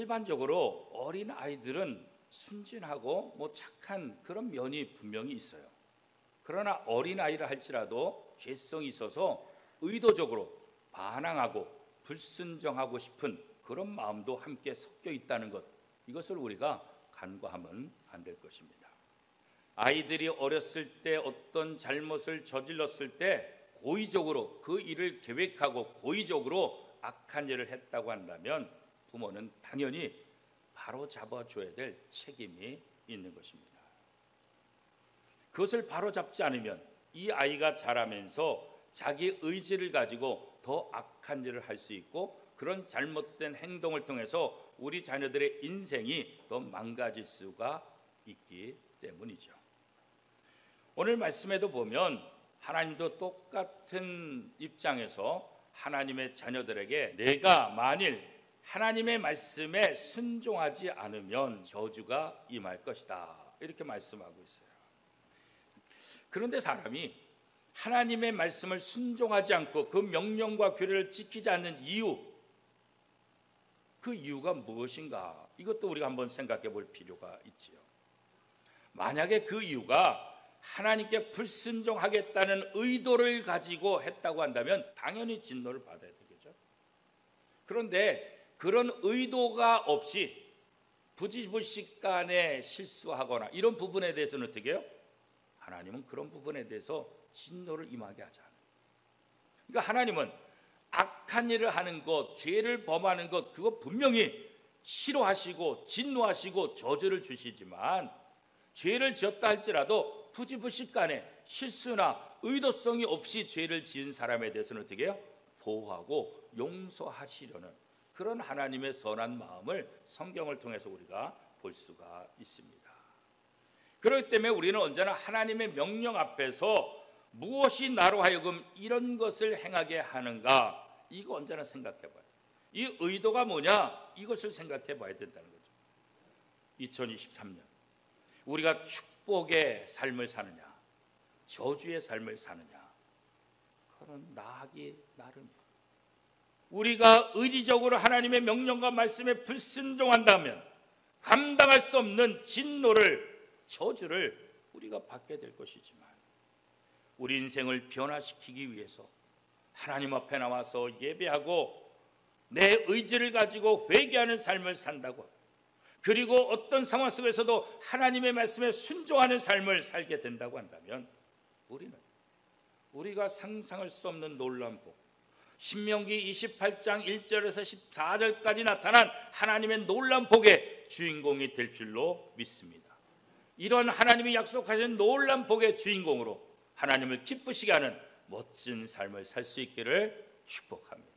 일반적으로 어린 아이들은 순진하고 착한 그런 면이 분명히 있어요. 그러나 어린 아이라 할지라도 죄성이 있어서 의도적으로 반항하고 불순종하고 싶은 그런 마음도 함께 섞여 있다는 것, 이것을 우리가 간과하면 안 될 것입니다. 아이들이 어렸을 때 어떤 잘못을 저질렀을 때 고의적으로 그 일을 계획하고 고의적으로 악한 일을 했다고 한다면 부모는 당연히 바로 잡아줘야 될 책임이 있는 것입니다. 그것을 바로 잡지 않으면 이 아이가 자라면서 자기 의지를 가지고 더 악한 일을 할 수 있고, 그런 잘못된 행동을 통해서 우리 자녀들의 인생이 더 망가질 수가 있기 때문이죠. 오늘 말씀에도 보면 하나님도 똑같은 입장에서 하나님의 자녀들에게 내가 만일 하나님의 말씀에 순종하지 않으면 저주가 임할 것이다, 이렇게 말씀하고 있어요. 그런데 사람이 하나님의 말씀을 순종하지 않고 그 명령과 규례를 지키지 않는 이유, 그 이유가 무엇인가? 이것도 우리가 한번 생각해 볼 필요가 있지요. 만약에 그 이유가 하나님께 불순종하겠다는 의도를 가지고 했다고 한다면 당연히 진노를 받아야 되겠죠. 그런데 그런 의도가 없이 부지불식간에 실수하거나 이런 부분에 대해서는 어떻게 해요? 하나님은 그런 부분에 대해서 진노를 임하게 하지 않아요. 그러니까 하나님은 악한 일을 하는 것, 죄를 범하는 것, 그거 분명히 싫어하시고 진노하시고 저주를 주시지만, 죄를 지었다 할지라도 부지불식간에 실수나 의도성이 없이 죄를 지은 사람에 대해서는 어떻게 해요? 보호하고 용서하시려는 그런 하나님의 선한 마음을 성경을 통해서 우리가 볼 수가 있습니다. 그렇기 때문에 우리는 언제나 하나님의 명령 앞에서 무엇이 나로 하여금 이런 것을 행하게 하는가, 이거 언제나 생각해 봐요. 이 의도가 뭐냐, 이것을 생각해 봐야 된다는 거죠. 2023년 우리가 축복의 삶을 사느냐 저주의 삶을 사느냐, 그건 나하기 나름이에요. 우리가 의지적으로 하나님의 명령과 말씀에 불순종한다면 감당할 수 없는 진노를, 저주를 우리가 받게 될 것이지만, 우리 인생을 변화시키기 위해서 하나님 앞에 나와서 예배하고 내 의지를 가지고 회개하는 삶을 산다고, 그리고 어떤 상황 속에서도 하나님의 말씀에 순종하는 삶을 살게 된다고 한다면 우리는 우리가 상상할 수 없는 놀라운 복, 신명기 28장 1절에서 14절까지 나타난 하나님의 놀라운 복의 주인공이 될 줄로 믿습니다. 이런 하나님이 약속하신 놀라운 복의 주인공으로 하나님을 기쁘시게 하는 멋진 삶을 살 수 있기를 축복합니다.